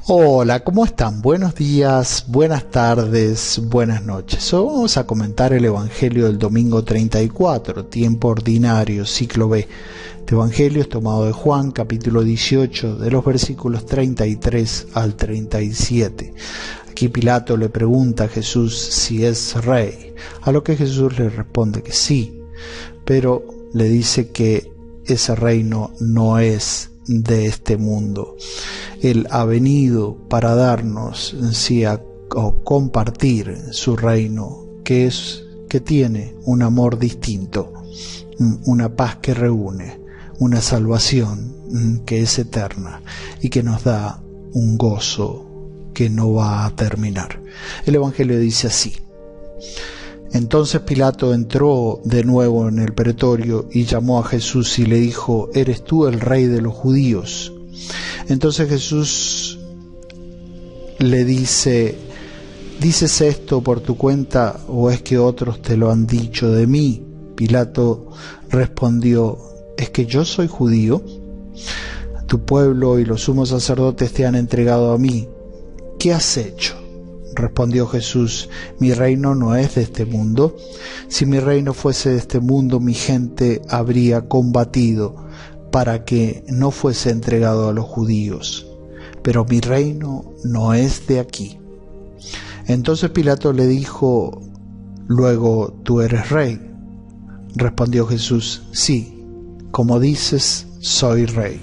Hola, ¿cómo están? Buenos días, buenas tardes, buenas noches. Hoy vamos a comentar el Evangelio del domingo 34, tiempo ordinario, ciclo B. Este Evangelio es tomado de Juan, capítulo 18, de los versículos 33 al 37. Aquí Pilato le pregunta a Jesús si es rey, a lo que Jesús le responde que sí, pero le dice que ese reino no es de este mundo. Él ha venido para darnos o compartir su reino, que tiene un amor distinto, una paz que reúne, una salvación que es eterna y que nos da un gozo que no va a terminar. El Evangelio dice así: Entonces Pilato entró de nuevo en el pretorio y llamó a Jesús y le dijo: ¿Eres tú el rey de los judíos? Entonces Jesús le dice: ¿dices esto por tu cuenta o es que otros te lo han dicho de mí? Pilato respondió: ¿es que yo soy judío? Tu pueblo y los sumos sacerdotes te han entregado a mí. ¿Qué has hecho? Respondió Jesús: mi reino no es de este mundo. Si mi reino fuese de este mundo, mi gente habría combatido para que no fuese entregado a los judíos. Pero mi reino no es de aquí. Entonces Pilato le dijo: ¿luego tú eres rey? Respondió Jesús: sí, como dices, soy rey.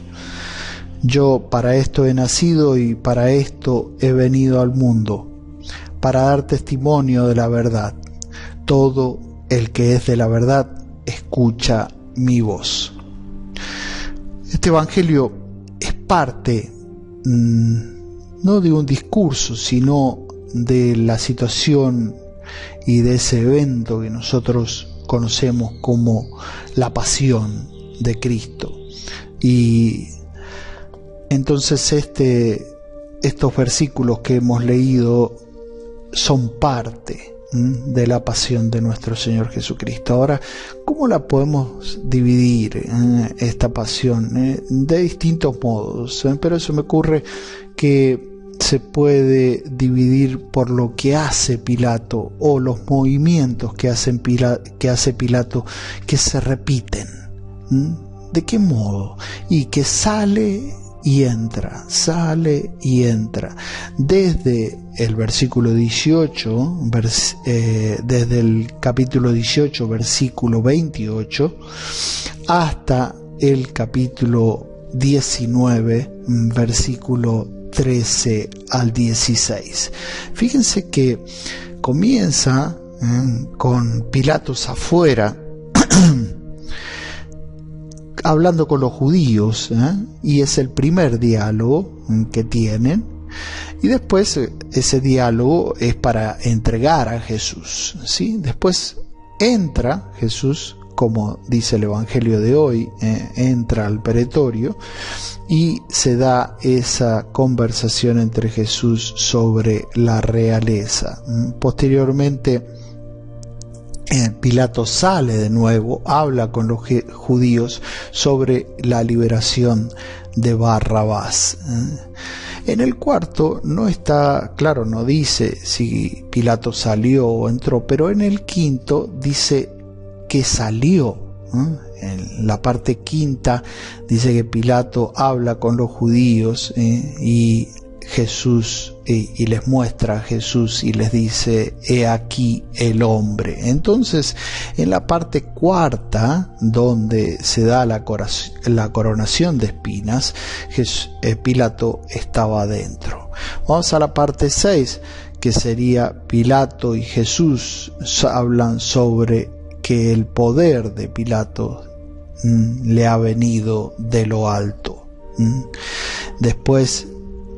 Yo para esto he nacido y para esto he venido al mundo, para dar testimonio de la verdad. Todo el que es de la verdad escucha mi voz. Este Evangelio es parte no de un discurso, sino de la situación y de ese evento que nosotros conocemos como la pasión de Cristo. Y entonces estos versículos que hemos leído son parte de la pasión de nuestro Señor Jesucristo. Ahora, ¿cómo la podemos dividir, esta pasión? De distintos modos, pero se me ocurre que se puede dividir por lo que hace Pilato o los movimientos que hace Pilato, que se repiten. ¿De qué modo? Y que sale y entra. Desde el versículo 18, desde el capítulo 18, versículo 28, hasta el capítulo 19, versículo 13 al 16. Fíjense que comienza con Pilatos afuera, hablando con los judíos, y es el primer diálogo que tienen, y después ese diálogo es para entregar a Jesús, ¿sí? Después entra Jesús, como dice el Evangelio de hoy, entra al pretorio y se da esa conversación entre Jesús sobre la realeza. Posteriormente Pilato sale de nuevo, habla con los judíos sobre la liberación de Barrabás. En el cuarto no está claro, no dice si Pilato salió o entró, pero en el quinto dice que salió. En la parte quinta dice que Pilato habla con los judíos y Jesús, y les muestra a Jesús y les dice: he aquí el hombre. Entonces, en la parte cuarta, donde se da la coronación de espinas, Pilato estaba adentro. Vamos a la parte 6, que sería Pilato y Jesús hablan sobre que el poder de Pilato le ha venido de lo alto. Después,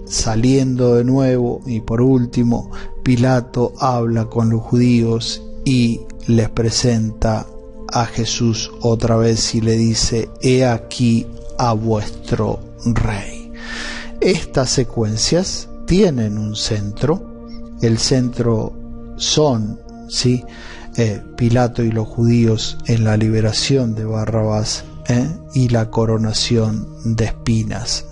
saliendo de nuevo, y por último, Pilato habla con los judíos y les presenta a Jesús otra vez y le dice: he aquí a vuestro rey. Estas secuencias tienen un centro. El centro son, Pilato y los judíos en la liberación de Barrabás, y la coronación de espinas.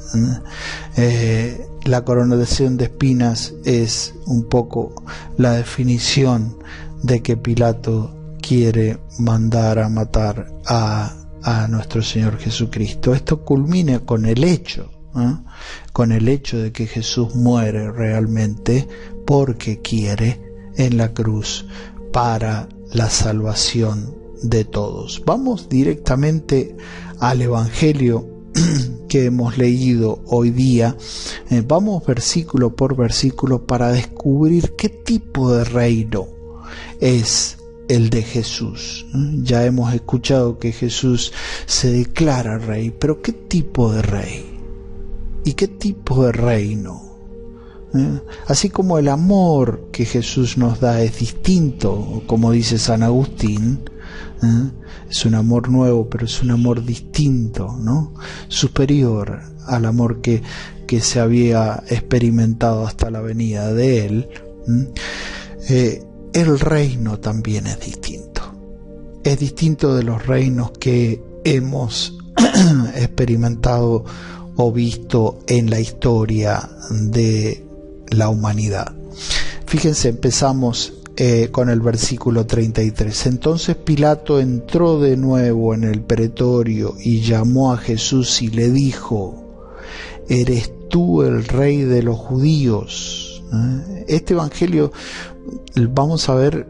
La coronación de espinas es un poco la definición de que Pilato quiere mandar a matar a nuestro Señor Jesucristo. Esto culmina con el hecho de que Jesús muere realmente porque quiere en la cruz para la salvación de todos. Vamos directamente al Evangelio que hemos leído hoy día. Vamos versículo por versículo para descubrir qué tipo de reino es el de Jesús. Ya hemos escuchado que Jesús se declara rey, pero ¿qué tipo de rey? ¿Y qué tipo de reino? Así como el amor que Jesús nos da es distinto, como dice San Agustín, es un amor nuevo, pero es un amor distinto, ¿no? Superior al amor que se había experimentado hasta la venida de Él. El reino también es distinto de los reinos que hemos experimentado o visto en la historia de la humanidad. Fíjense, empezamos con el versículo 33. Entonces Pilato entró de nuevo en el pretorio y llamó a Jesús y le dijo: ¿Eres tú el rey de los judíos? Este evangelio vamos a ver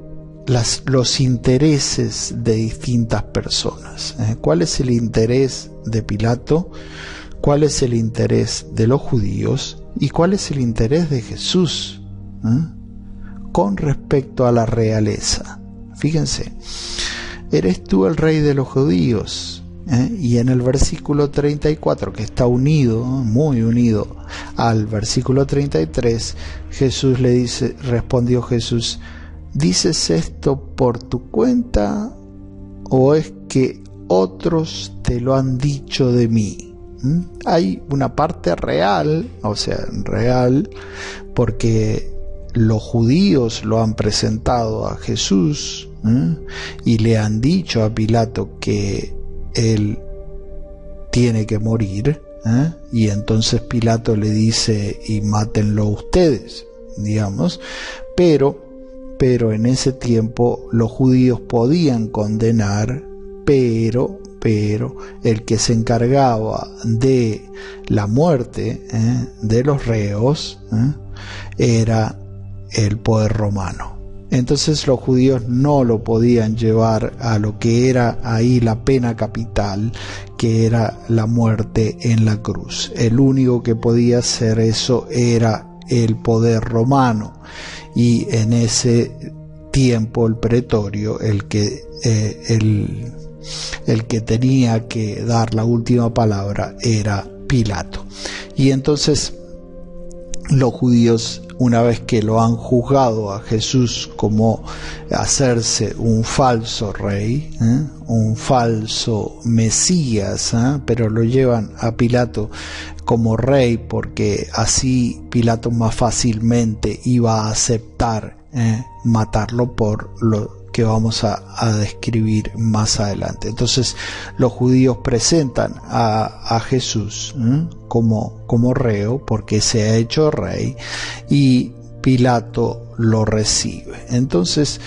los intereses de distintas personas. ¿Cuál es el interés de Pilato? ¿Cuál es el interés de los judíos? ¿Y cuál es el interés de Jesús con respecto a la realeza? Fíjense, ¿eres tú el rey de los judíos? Y en el versículo 34, que está unido, muy unido al versículo 33, Jesús le dice, respondió Jesús: ¿dices esto por tu cuenta o es que otros te lo han dicho de mí? Hay una parte real, o sea, real, porque los judíos lo han presentado a Jesús y le han dicho a Pilato que él tiene que morir, y entonces Pilato le dice: y mátenlo ustedes, digamos, pero en ese tiempo los judíos podían condenar, pero el que se encargaba de la muerte de los reos era el poder romano. Entonces los judíos no lo podían llevar a lo que era ahí la pena capital, que era la muerte en la cruz. El único que podía hacer eso era el poder romano, y en ese tiempo el pretorio, el que tenía que dar la última palabra era Pilato. Y entonces los judíos, una vez que lo han juzgado a Jesús como hacerse un falso rey, un falso Mesías, pero lo llevan a Pilato como rey porque así Pilato más fácilmente iba a aceptar matarlo por lo que vamos a describir más adelante. Entonces los judíos presentan a Jesús como reo porque se ha hecho rey, y Pilato lo recibe. Entonces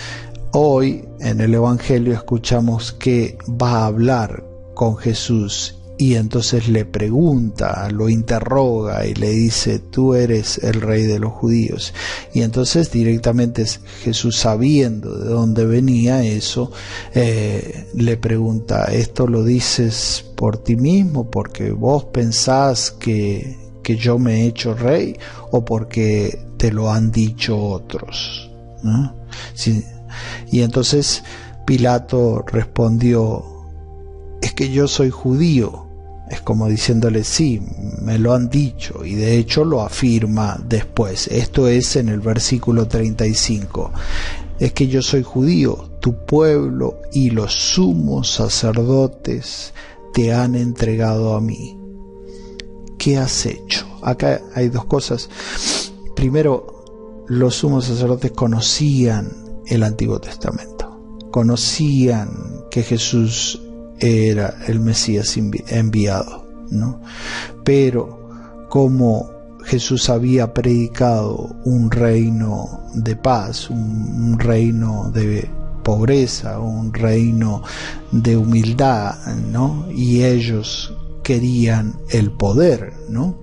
hoy en el Evangelio escuchamos que va a hablar con Jesús, y entonces le pregunta, lo interroga y le dice: tú eres el rey de los judíos. Y entonces directamente Jesús, sabiendo de dónde venía eso, le pregunta: ¿esto lo dices por ti mismo, porque vos pensás que yo me he hecho rey, o porque te lo han dicho otros? Sí. Y entonces Pilato respondió: es que yo soy judío. Es como diciéndole: sí, me lo han dicho, y de hecho lo afirma después. Esto es en el versículo 35. Es que yo soy judío, tu pueblo y los sumos sacerdotes te han entregado a mí. ¿Qué has hecho? Acá hay dos cosas. Primero, los sumos sacerdotes conocían el Antiguo Testamento, conocían que Jesús era el Mesías enviado, ¿no? Pero como Jesús había predicado un reino de paz, un reino de pobreza, un reino de humildad, ¿no? Y ellos querían el poder, ¿no?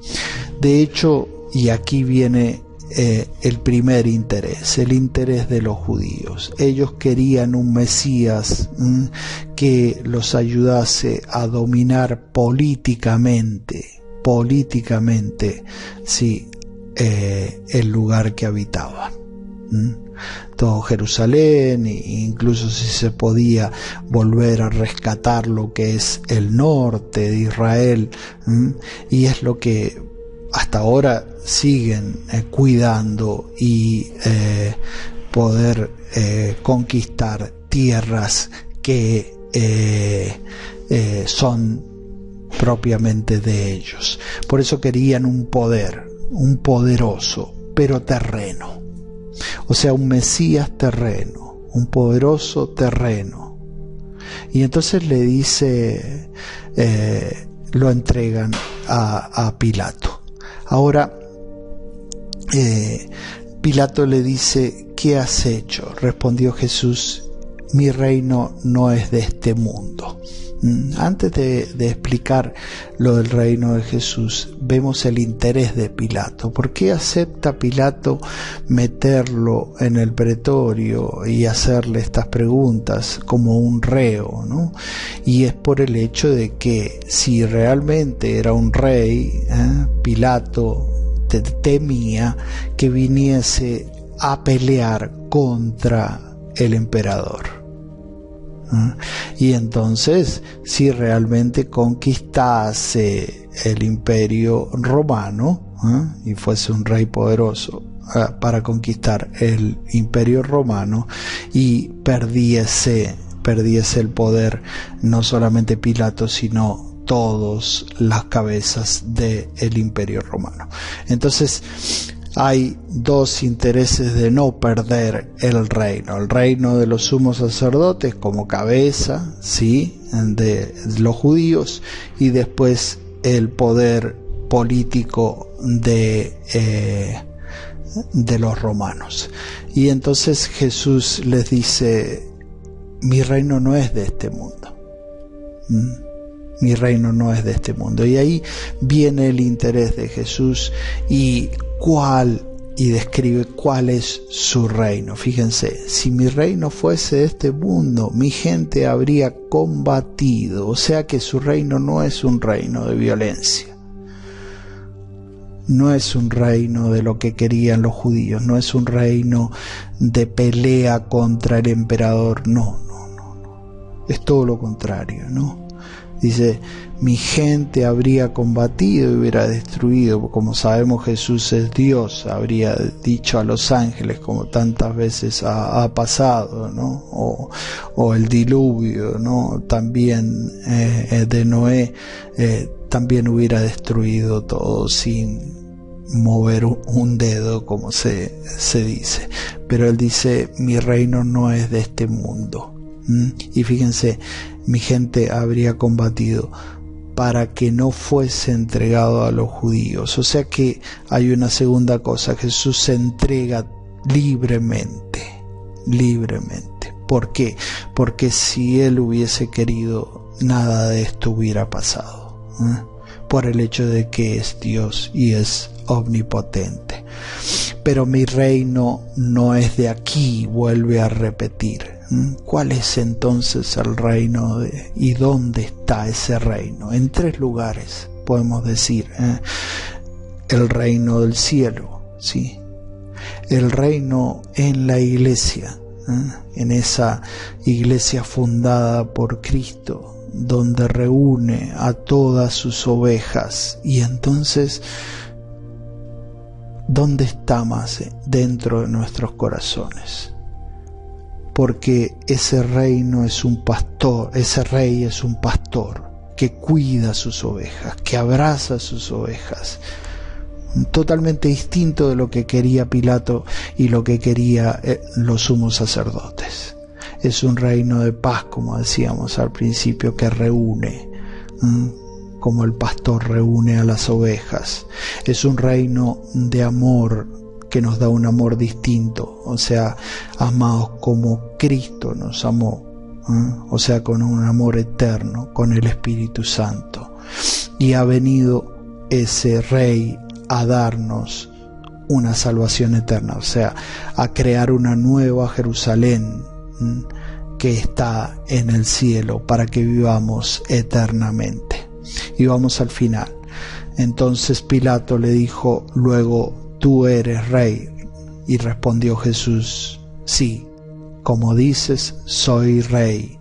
De hecho, y aquí viene el primer interés, el interés de los judíos. Ellos querían un Mesías que los ayudase a dominar políticamente, sí, el lugar que habitaban. Todo Jerusalén, e incluso si se podía volver a rescatar lo que es el norte de Israel, y es lo que hasta ahora siguen cuidando, y poder conquistar tierras que son propiamente de ellos. Por eso querían un poder, un poderoso, pero terreno. O sea, un Mesías terreno, un poderoso terreno. Y entonces le dice, lo entregan a Pilato. Ahora, Pilato le dice, ¿qué has hecho? Respondió Jesús, mi reino no es de este mundo. Antes de explicar lo del reino de Jesús, vemos el interés de Pilato. ¿Por qué acepta Pilato meterlo en el pretorio y hacerle estas preguntas como un reo, ¿no? Y es por el hecho de que si realmente era un rey, Pilato temía que viniese a pelear contra el emperador. Y entonces, si realmente conquistase el imperio romano, y fuese un rey poderoso para conquistar el imperio romano, y perdiese el poder, no solamente Pilato, sino todas las cabezas del imperio romano. Entonces, hay dos intereses de no perder el reino de los sumos sacerdotes como cabeza, ¿sí?, de los judíos, y después el poder político de los romanos. Y entonces Jesús les dice, mi reino no es de este mundo. Mi reino no es de este mundo. Y ahí viene el interés de Jesús y describe cuál es su reino. Fíjense, si mi reino fuese de este mundo, mi gente habría combatido. O sea que su reino no es un reino de violencia. No es un reino de lo que querían los judíos. No es un reino de pelea contra el emperador. No. Es todo lo contrario, ¿no? Dice, mi gente habría combatido y hubiera destruido. Como sabemos, Jesús es Dios, habría dicho a los ángeles, como tantas veces ha pasado, ¿no? O el diluvio, ¿no? También de Noé, también hubiera destruido todo sin mover un dedo, como se dice. Pero él dice, mi reino no es de este mundo. Y fíjense, mi gente habría combatido para que no fuese entregado a los judíos. O sea que hay una segunda cosa, Jesús se entrega libremente. ¿Por qué? Porque si él hubiese querido, nada de esto hubiera pasado, por el hecho de que es Dios y es omnipotente. Pero mi reino no es de aquí, vuelve a repetir. ¿Cuál es entonces el reino y dónde está ese reino? En tres lugares podemos decir, el reino del cielo, ¿sí? El reino en la iglesia, en esa iglesia fundada por Cristo, donde reúne a todas sus ovejas. Y entonces, ¿dónde está más dentro de nuestros corazones? Porque ese reino es un pastor, ese rey es un pastor que cuida sus ovejas, que abraza sus ovejas. Totalmente distinto de lo que quería Pilato y lo que quería los sumos sacerdotes. Es un reino de paz, como decíamos al principio, que reúne, como el pastor reúne a las ovejas. Es un reino de amor que nos da un amor distinto, o sea, amados como Cristo nos amó, o sea, con un amor eterno, con el Espíritu Santo. Y ha venido ese Rey a darnos una salvación eterna, o sea, a crear una nueva Jerusalén que está en el cielo para que vivamos eternamente. Y vamos al final. Entonces Pilato le dijo luego: ¿tú eres rey? Y respondió Jesús: sí, como dices, soy rey.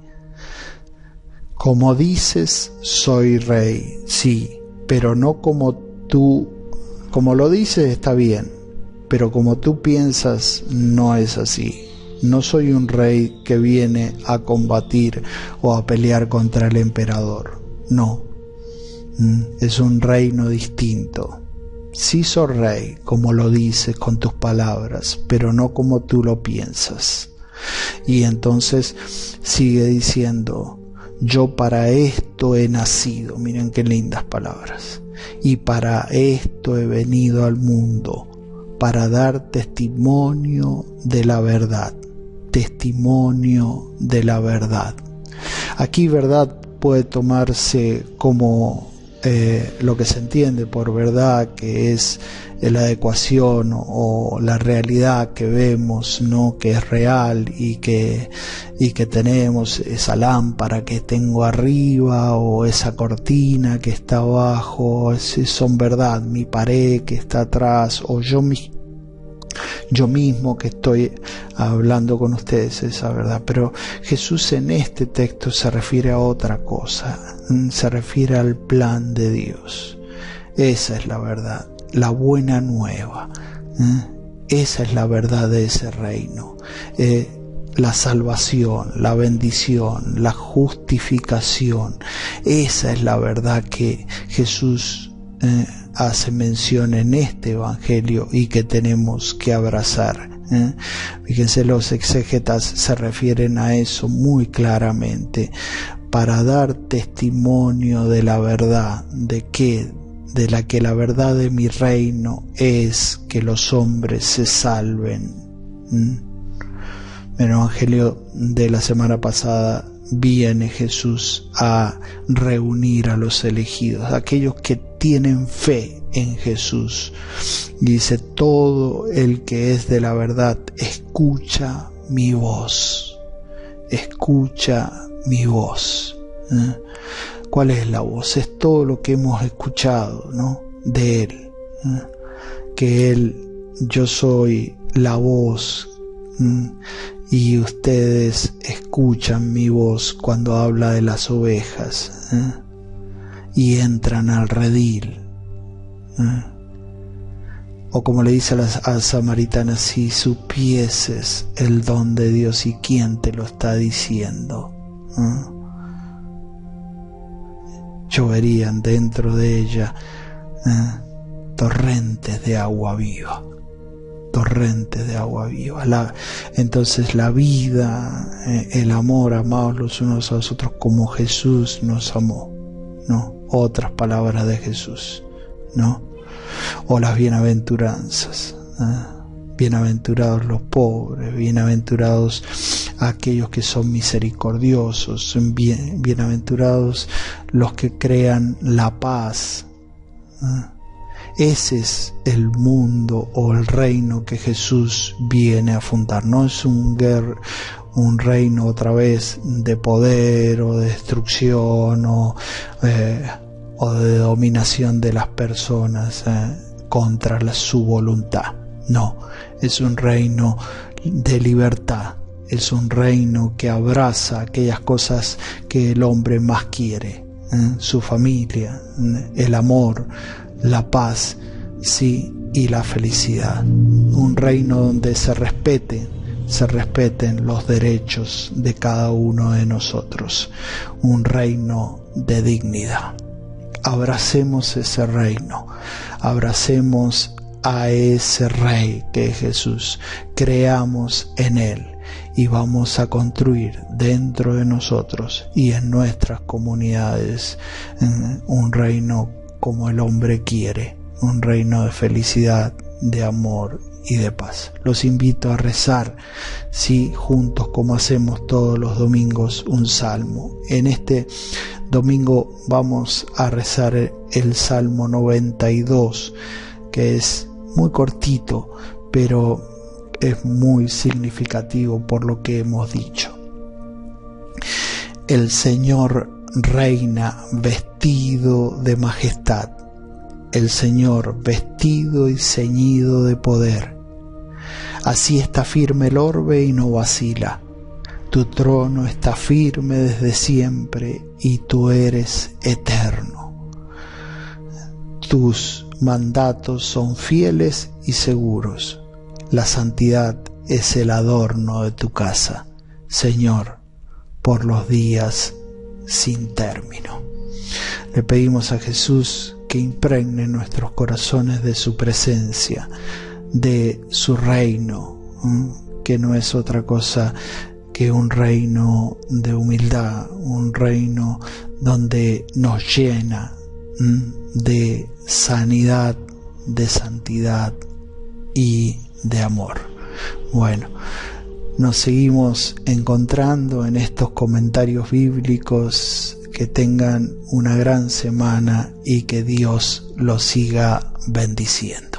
Como dices, soy rey, sí, pero no como tú, como lo dices está bien, pero como tú piensas no es así. No soy un rey que viene a combatir o a pelear contra el emperador, no. Es un reino distinto. Sí soy rey, como lo dices con tus palabras, pero no como tú lo piensas. Y entonces sigue diciendo: yo para esto he nacido. Miren qué lindas palabras. Y para esto he venido al mundo, para dar testimonio de la verdad. Testimonio de la verdad. Aquí verdad puede tomarse como lo que se entiende por verdad, que es la adecuación o la realidad que vemos, ¿no? Que es real y que tenemos esa lámpara que tengo arriba o esa cortina que está abajo, son verdad. Mi pared que está atrás o yo mismo que estoy hablando con ustedes, esa verdad. Pero Jesús en este texto se refiere a otra cosa, se refiere al plan de Dios. Esa es la verdad, la buena nueva, esa es la verdad de ese reino, la salvación, la bendición, la justificación. Esa es la verdad que Jesús hace mención en este evangelio y que tenemos que abrazar. Fíjense, los exégetas se refieren a eso muy claramente, para dar testimonio de la verdad, de la que la verdad de mi reino es que los hombres se salven. En el evangelio de la semana pasada viene Jesús a reunir a los elegidos, aquellos que tienen fe en Jesús. Dice: todo el que es de la verdad escucha mi voz. Escucha mi voz. ¿Cuál es la voz? Es todo lo que hemos escuchado, ¿no? De Él. Que Él, yo soy la voz. Y ustedes escuchan mi voz cuando habla de las ovejas, y entran al redil. O como le dice a la samaritana: si supieses el don de Dios y quién te lo está diciendo. Lloverían dentro de ella torrentes de agua viva. Torrentes de agua viva. Entonces la vida, el amor, amados los unos a los otros como Jesús nos amó, ¿no? Otras palabras de Jesús, ¿no? O las bienaventuranzas, bienaventurados los pobres, bienaventurados aquellos que son misericordiosos, bienaventurados los que crean la paz. Ese es el mundo o el reino que Jesús viene a fundar. No es un reino otra vez de poder o de destrucción o de dominación de las personas contra su voluntad. No, es un reino de libertad. Es un reino que abraza aquellas cosas que el hombre más quiere, su familia, el amor, la paz, sí, y la felicidad. Un reino donde se respeten los derechos de cada uno de nosotros. Un reino de dignidad. Abracemos ese reino. Abracemos a ese Rey que es Jesús. Creamos en Él y vamos a construir dentro de nosotros y en nuestras comunidades un reino como el hombre quiere, un reino de felicidad, de amor y de paz. Los invito a rezar, sí, juntos como hacemos todos los domingos, un salmo. En este domingo vamos a rezar el Salmo 92, que es muy cortito, pero es muy significativo por lo que hemos dicho. El Señor reina vestido de majestad. El Señor vestido y ceñido de poder. Así está firme el orbe y no vacila. Tu trono está firme desde siempre y tú eres eterno. Tus mandatos son fieles y seguros. La santidad es el adorno de tu casa, Señor, por los días sin término. Le pedimos a Jesús que impregne nuestros corazones de su presencia, de su reino, que no es otra cosa que un reino de humildad, un reino donde nos llena de sanidad, de santidad y de amor. Bueno, nos seguimos encontrando en estos comentarios bíblicos. Que tengan una gran semana y que Dios los siga bendiciendo.